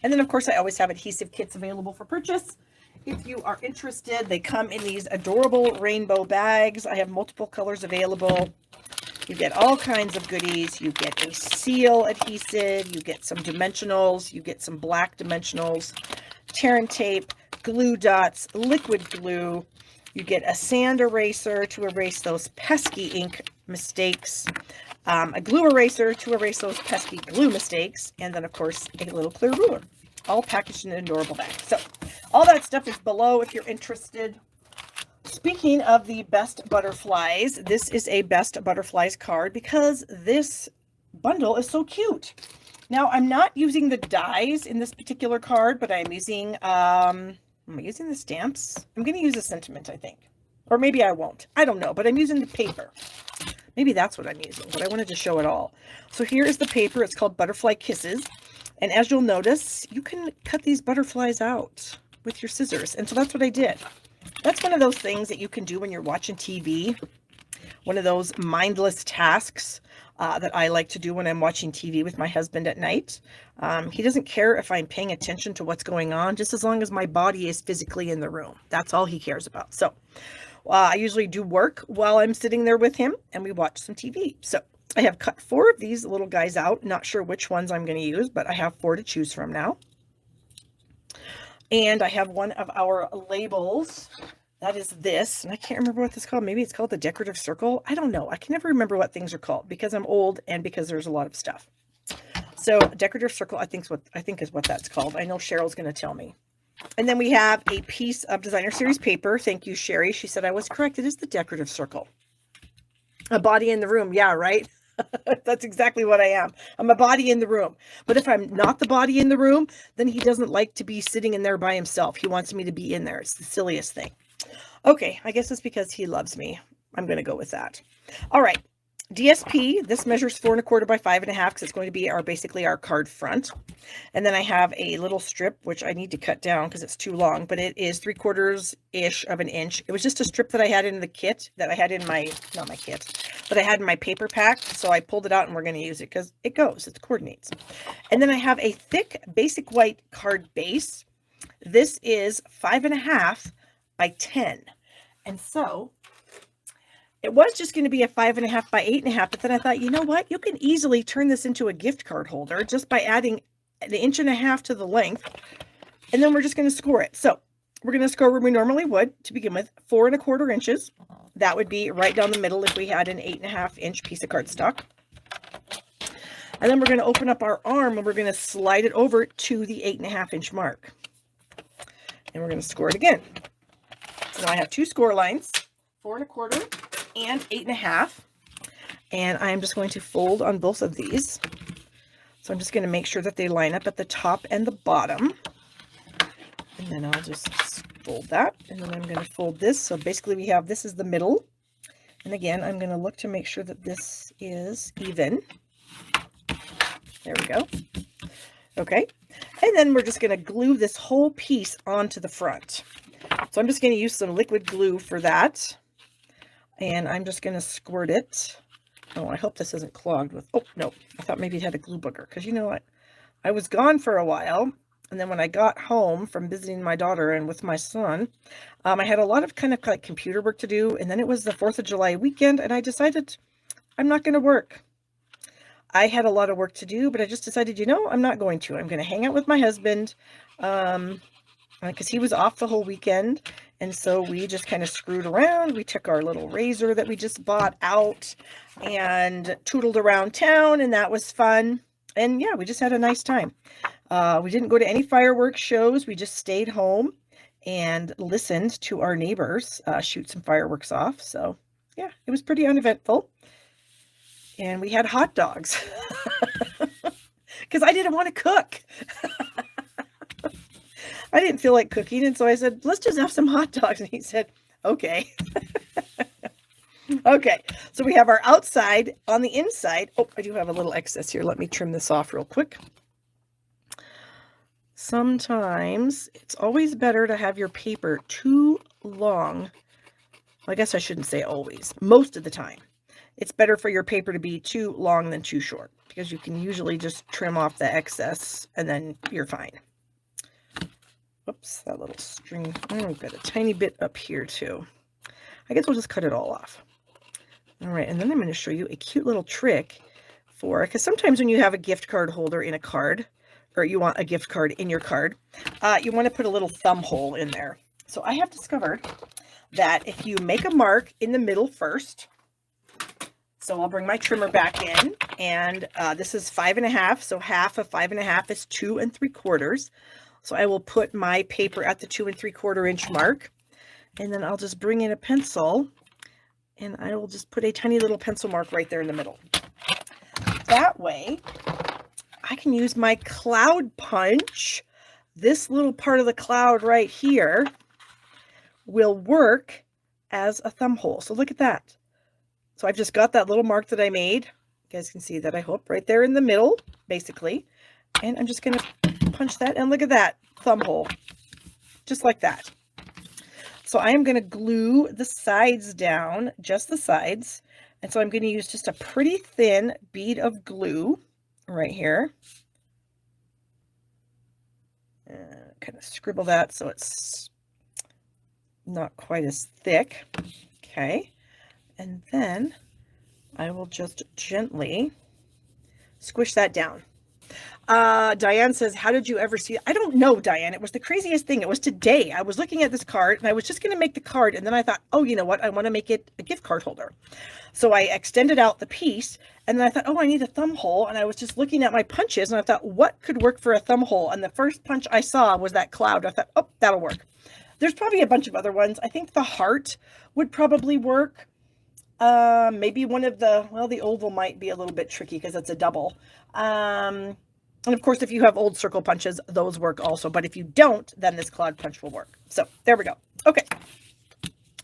And then, of course, I always have adhesive kits available for purchase. If you are interested, they come in these adorable rainbow bags. I have multiple colors available. You get all kinds of goodies. You get a seal adhesive. You get some dimensionals. You get some black dimensionals, tear and tape, glue dots, liquid glue. You get a sand eraser to erase those pesky ink mistakes, a glue eraser to erase those pesky glue mistakes, and then, of course, a little clear ruler, all packaged in an adorable bag. So all that stuff is below if you're interested. Speaking of the best butterflies, this is a best butterflies card because this bundle is so cute. Now, I'm not using the dies in this particular card, but I'm using, am I using the stamps? I'm going to use a sentiment, I think. Or maybe I won't. I don't know, but I'm using the paper. Maybe that's what I'm using, but I wanted to show it all. So here is the paper. It's called Butterfly Kisses. And as you'll notice, you can cut these butterflies out with your scissors. And so that's what I did. That's one of those things that you can do when you're watching TV. One of those mindless tasks that I like to do when I'm watching TV with my husband at night. He doesn't care if I'm paying attention to what's going on, just as long as my body is physically in the room. That's all he cares about. So I usually do work while I'm sitting there with him and we watch some TV. So I have cut 4 of these little guys out. Not sure which ones I'm going to use, but I have 4 to choose from now. And I have one of our labels. That is this, and I can't remember what this is called. Maybe it's called the decorative circle. I don't know. I can never remember what things are called because I'm old and because there's a lot of stuff. So decorative circle, I think is what that's called. I know Cheryl's going to tell me. And then we have a piece of designer series paper. Thank you, Sherry. She said I was correct. It is the decorative circle. A body in the room. Yeah, right. That's exactly what I am. I'm a body in the room. But if I'm not the body in the room, then he doesn't like to be sitting in there by himself. He wants me to be in there. It's the silliest thing. Okay, I guess it's because he loves me. I'm going to go with that. All right, DSP. This measures 4 1/4 by 5 1/2 because it's going to be basically our card front. And then I have a little strip, which I need to cut down because it's too long, but it is 3/4-ish of an inch. It was just a strip that I had in the kit that I had in my, not my kit, but I had in my paper pack. So I pulled it out and we're going to use it because it goes, it coordinates. And then I have a thick basic white card base. This is 5 1/2 by 10. And so it was just going to be a 5 1/2 by 8 1/2, but then I thought, you know what? You can easily turn this into a gift card holder just by adding an 1.5 inches to the length. And then we're just going to score it. So we're going to score where we normally would to begin with, 4 1/4 inches. That would be right down the middle if we had an 8 1/2 inch piece of cardstock. And then we're going to open up our arm and we're going to slide it over to the 8 1/2 inch mark. And we're going to score it again. So now I have 2 score lines, 4 1/4 and 8 1/2. And I'm just going to fold on both of these. So I'm just going to make sure that they line up at the top and the bottom. And then I'll just fold that. And then I'm going to fold this. So basically we have, this is the middle. And again, I'm going to look to make sure that this is even. There we go. Okay. And then we're just going to glue this whole piece onto the front. So I'm just going to use some liquid glue for that. And I'm just going to squirt it. Oh, I hope this isn't clogged with, oh, no. I thought maybe it had a glue booger. Because you know what? I was gone for a while. And then when I got home from visiting my daughter and with my son, I had a lot of kind of like computer work to do. And then it was the 4th of July weekend. And I decided I'm not going to work. I had a lot of work to do, but I just decided, you know, I'm not going to. I'm going to hang out with my husband. Because he was off the whole weekend. And so we just kind of screwed around. We took our little razor that we just bought out and tootled around town. And that was fun. And yeah, we just had a nice time. We didn't go to any fireworks shows. We just stayed home and listened to our neighbors shoot some fireworks off. So yeah, it was pretty uneventful. And we had hot dogs because I didn't want to cook. I didn't feel like cooking. And so I said, let's just have some hot dogs. And he said, okay. Okay. So we have our outside. On the inside. Oh, I do have a little excess here. Let me trim this off real quick. Sometimes it's always better to have your paper too long. I guess I shouldn't say always. Most of the time. It's better for your paper to be too long than too short because you can usually just trim off the excess and then you're fine. Whoops, that little string. Oh, we've got a tiny bit up here too. I guess we'll just cut it all off. All right, and then I'm going to show you a cute little trick for, because sometimes when you have a gift card holder in a card, or you want a gift card in your card, you want to put a little thumb hole in there. So I have discovered that if you make a mark in the middle first, so I'll bring my trimmer back in, and this is 5.5, so half of 5.5 is 2 3/4. So I will put my paper at the 2 3/4 inch mark, and then I'll just bring in a pencil, and I will just put a tiny little pencil mark right there in the middle. That way, I can use my cloud punch. This little part of the cloud right here will work as a thumb hole. So look at that. So I've just got that little mark that I made. You guys can see that, I hope, right there in the middle, basically. And I'm just going to punch that, and look at that thumb hole, just like that. So I am going to glue the sides down, just the sides. And so I'm going to use just a pretty thin bead of glue right here. Kind of scribble that so it's not quite as thick. Okay. And then I will just gently squish that down. Diane says, how did you ever see it? I don't know, Diane. It was the craziest thing. It was today. I was looking at this card, and I was just going to make the card, and then I thought, oh, you know what? I want to make it a gift card holder. So I extended out the piece, and then I thought, oh, I need a thumb hole. And I was just looking at my punches, and I thought, what could work for a thumb hole? And the first punch I saw was that cloud. I thought, oh, that'll work. There's probably a bunch of other ones. I think the heart would probably work. Maybe one of the, well, the oval might be a little bit tricky because it's a double. And of course, if you have old circle punches, those work also. But if you don't, then this cloud punch will work. So there we go. Okay.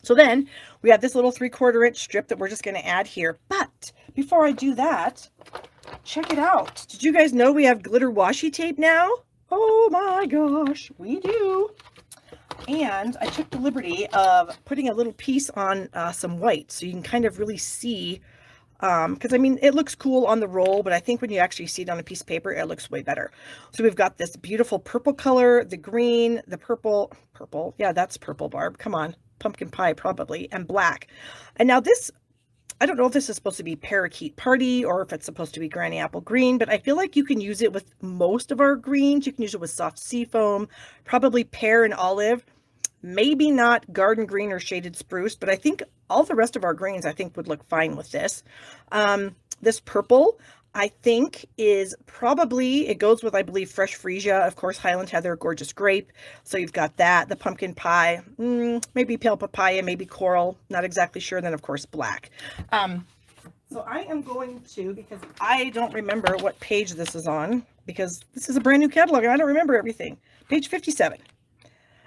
So then we have this little 3/4 inch strip that we're just going to add here. But before I do that, check it out. Did you guys know we have glitter washi tape now? Oh my gosh, we do. And I took the liberty of putting a little piece on some white, so you can kind of really see, because I mean, it looks cool on the roll, but I think when you actually see it on a piece of paper, it looks way better. So we've got this beautiful purple color, the green, the purple, yeah, that's purple, Barb, come on, pumpkin pie probably, and black. And now this, I don't know if this is supposed to be Parakeet Party or if it's supposed to be Granny Apple Green, but I feel like you can use it with most of our greens. You can use it with soft seafoam, probably pear and olive, maybe not garden green or shaded spruce, but I think all the rest of our greens I think would look fine with this. This purple I think is probably, it goes with, I believe, fresh freesia, of course, Highland Heather, gorgeous grape. So you've got that, the pumpkin pie, maybe pale papaya, maybe coral, not exactly sure. And then of course, black. So I am going to, because I don't remember what page this is on, because this is a brand new catalog and I don't remember everything. Page 57.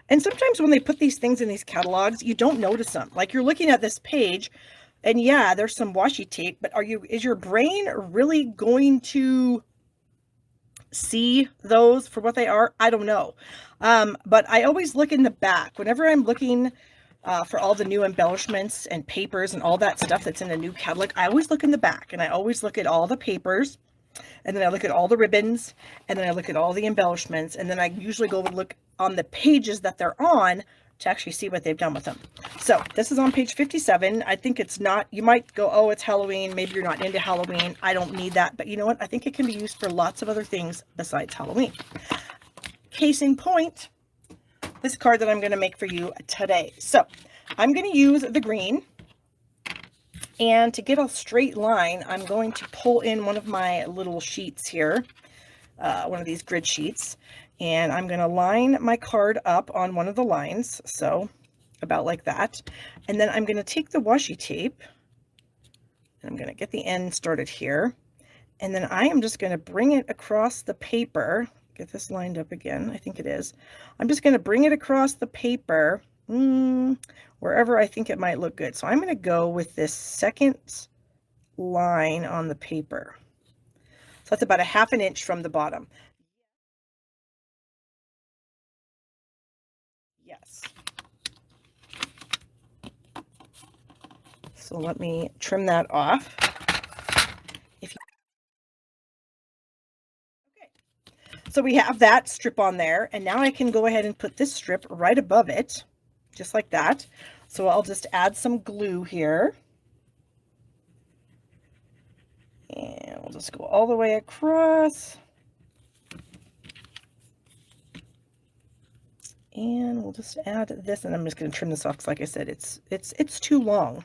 And sometimes when they put these things in these catalogs, you don't notice them. Like you're looking at this page and yeah, there's some washi tape, but is your brain really going to see those for what they are? I don't know. But I always look in the back whenever I'm looking for all the new embellishments and papers and all that stuff that's in a new catalog. I always look in the back and I always look at all the papers, and then I look at all the ribbons, and then I look at all the embellishments, and then I usually go and look on the pages that they're on to actually see what they've done with them. So this is on page 57. I think it's not, you might go, oh, it's Halloween. Maybe you're not into Halloween. I don't need that. But you know what? I think it can be used for lots of other things besides Halloween. Case in point, this card that I'm going to make for you today. So I'm going to use the green. And to get a straight line, I'm going to pull in one of my little sheets here, one of these grid sheets, and I'm going to line my card up on one of the lines, so about like that. And then I'm going to take the washi tape, and I'm going to get the end started here, and then I am just going to bring it across the paper. Get this lined up again. I think it is. I'm just going to bring it across the paper wherever I think it might look good. So I'm going to go with this second line on the paper. So that's about a 1/2 inch from the bottom. Yes. So let me trim that off. So we have that strip on there, and now I can go ahead and put this strip right above it, just like that. So I'll just add some glue here. And we'll just go all the way across. And we'll just add this, and I'm just going to trim this off because, like I said, it's too long.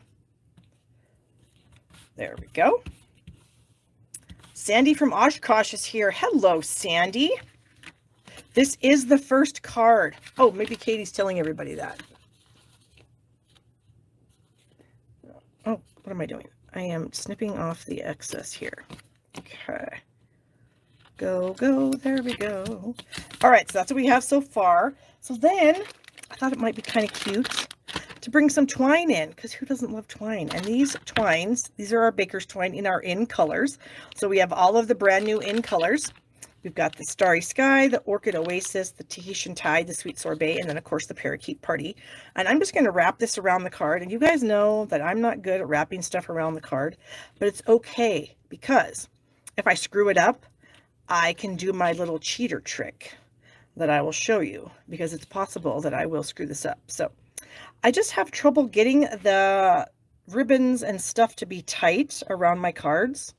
There we go. Sandy from Oshkosh is here. Hello, Sandy. This is the first card. Oh, maybe Katie's telling everybody that. Oh, what am I doing? I am snipping off the excess here. Okay. Go, go, there we go. All right, so that's what we have so far. So then, I thought it might be kind of cute to bring some twine in, because who doesn't love twine? And these twines, these are our baker's twine in our in colors. So we have all of the brand new in colors. We've got the Starry Sky, the Orchid Oasis, the Tahitian Tide, the Sweet Sorbet, and then of course the Parakeet Party. And I'm just going to wrap this around the card. And you guys know that I'm not good at wrapping stuff around the card, but it's okay, because if I screw it up, I can do my little cheater trick that I will show you, because it's possible that I will screw this up. So I just have trouble getting the ribbons and stuff to be tight around my cards.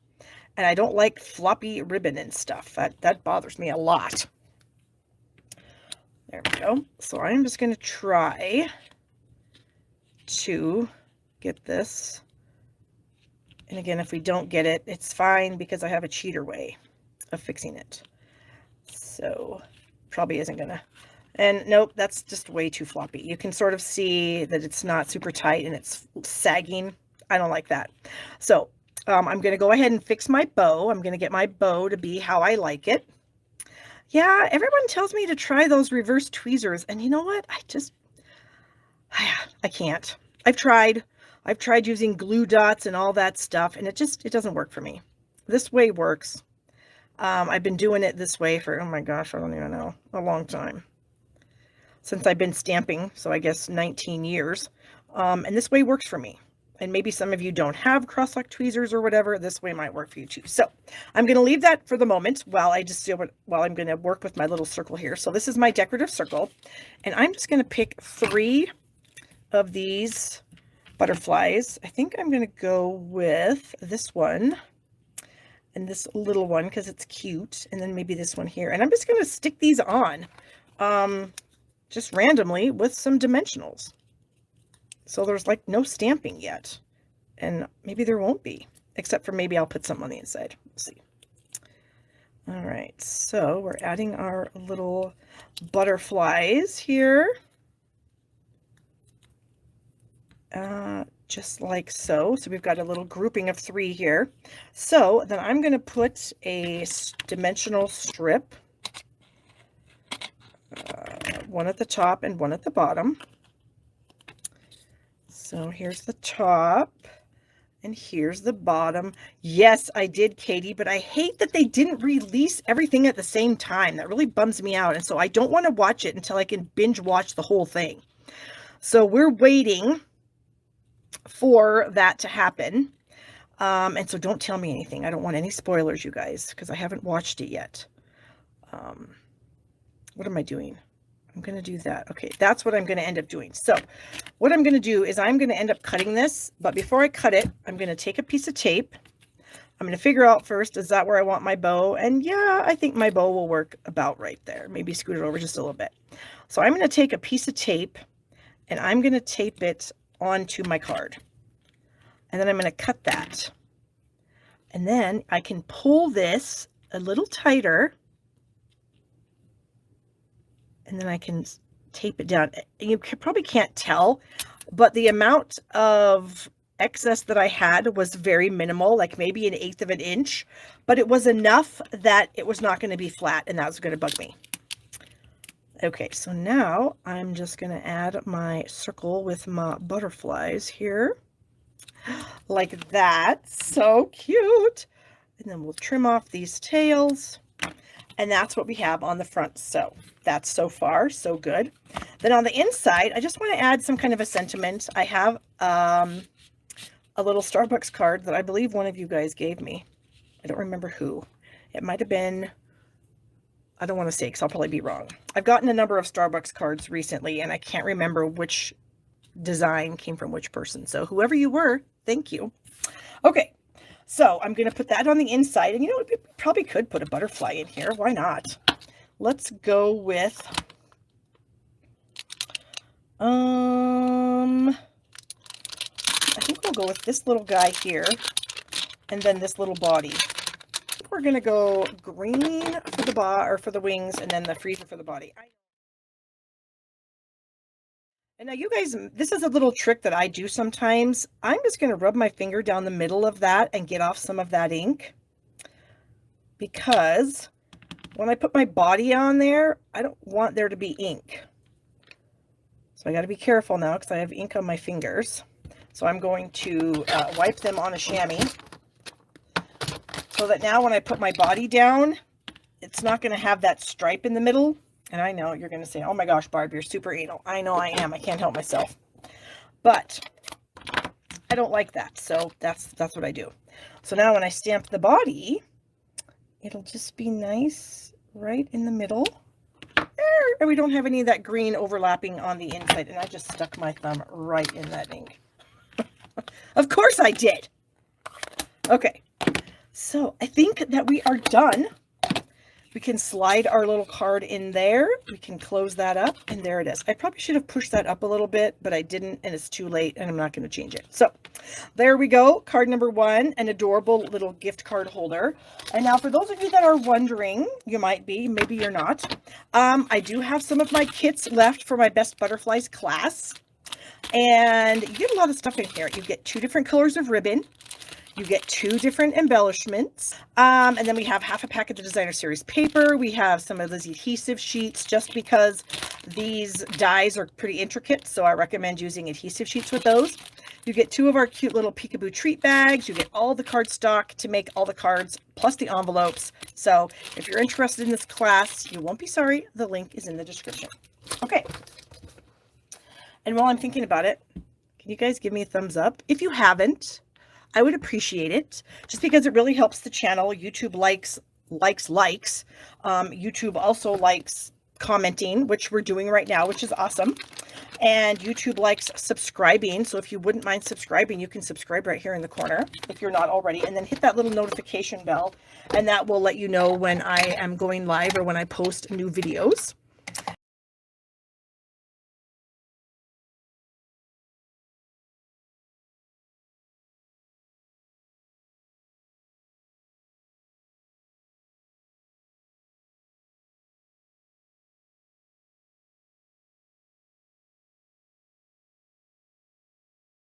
And I don't like floppy ribbon and stuff. That bothers me a lot. There we go. So I'm just going to try to get this. And again, if we don't get it, it's fine, because I have a cheater way of fixing it. So probably isn't going to. And nope, that's just way too floppy. You can sort of see that it's not super tight and it's sagging. I don't like that. So I'm going to go ahead and fix my bow. I'm going to get my bow to be how I like it. Yeah, everyone tells me to try those reverse tweezers. And you know what? I can't. I've tried using glue dots and all that stuff, and it doesn't work for me. This way works. I've been doing it this way for, oh my gosh, I don't even know, a long time. Since I've been stamping, so I guess 19 years. And this way works for me. And maybe some of you don't have cross-lock tweezers or whatever. This way might work for you too. So I'm going to leave that for the moment while I'm going to work with my little circle here. So this is my decorative circle. And I'm just going to pick 3 of these butterflies. I think I'm going to go with this one and this little one because it's cute. And then maybe this one here. And I'm just going to stick these on just randomly with some dimensionals. So there's like no stamping yet, and maybe there won't be, except for maybe I'll put something on the inside. We'll see. All right, so we're adding our little butterflies here, just like so. So we've got a little grouping of 3 here. So then I'm going to put a dimensional strip, one at the top and one at the bottom. So here's the top and here's the bottom. Yes, I did, Katie, but I hate that they didn't release everything at the same time. That really bums me out. And so I don't want to watch it until I can binge watch the whole thing. So we're waiting for that to happen. And so don't tell me anything. I don't want any spoilers, you guys, because I haven't watched it yet. What am I doing? I'm going to do that. Okay, that's what I'm going to end up doing. So what I'm going to do is I'm going to end up cutting this, but before I cut it, I'm going to take a piece of tape. I'm going to figure out first, is that where I want my bow? And yeah, I think my bow will work about right there. Maybe scoot it over just a little bit. So I'm going to take a piece of tape and I'm going to tape it onto my card. And then I'm going to cut that. And then I can pull this a little tighter. And then I can tape it down. You probably can't tell, but the amount of excess that I had was very minimal, like maybe 1/8 of an inch, but it was enough that it was not going to be flat, and that was going to bug me. Okay, so now I'm just going to add my circle with my butterflies here, like that. So cute. And then we'll trim off these tails. And that's what we have on the front. So that's so far so good. Then on the inside, I just want to add some kind of a sentiment. I have a little Starbucks card that I believe one of you guys gave me. I don't remember who. It might have been I don't want to say because I'll probably be wrong. I've gotten a number of Starbucks cards recently, and I can't remember which design came from which person. So whoever you were, thank you. Okay, so I'm going to put that on the inside. And you know what? We probably could put a butterfly in here. Why not? Let's go with... I think we'll go with this little guy here. And then this little body. We're going to go green for the for the wings, and then the freezer for the body. And now you guys, this is a little trick that I do sometimes. I'm just going to rub my finger down the middle of that and get off some of that ink. Because when I put my body on there, I don't want there to be ink. So I got to be careful now because I have ink on my fingers. So I'm going to wipe them on a chamois. So that now when I put my body down, it's not going to have that stripe in the middle. And I know you're going to say, oh my gosh, Barb, you're super anal. I know I am. I can't help myself. But I don't like that. So that's what I do. So now when I stamp the body, it'll just be nice right in the middle. There. And we don't have any of that green overlapping on the inside. And I just stuck my thumb right in that ink. Of course I did. Okay. So I think that we are done. We can slide our little card in there. We can close that up, and there it is. I probably should have pushed that up a little bit, but I didn't, and it's too late, and I'm not going to change it. So there we go. Card number 1, an adorable little gift card holder. And now for those of you that are wondering, you might be, maybe you're not, I do have some of my kits left for my Best Butterflies class. And you get a lot of stuff in here. You get 2 different colors of ribbon. You get 2 different embellishments. And then we have half a pack of the Designer Series paper. We have some of those adhesive sheets just because these dies are pretty intricate. So I recommend using adhesive sheets with those. You get 2 of our cute little peekaboo treat bags. You get all the cardstock to make all the cards plus the envelopes. So if you're interested in this class, you won't be sorry. The link is in the description. Okay. And while I'm thinking about it, can you guys give me a thumbs up? If you haven't, I would appreciate it just because it really helps the channel. YouTube likes. YouTube also likes commenting, which we're doing right now, which is awesome. And YouTube likes subscribing. So if you wouldn't mind subscribing, you can subscribe right here in the corner if you're not already. And then hit that little notification bell, and that will let you know when I am going live or when I post new videos.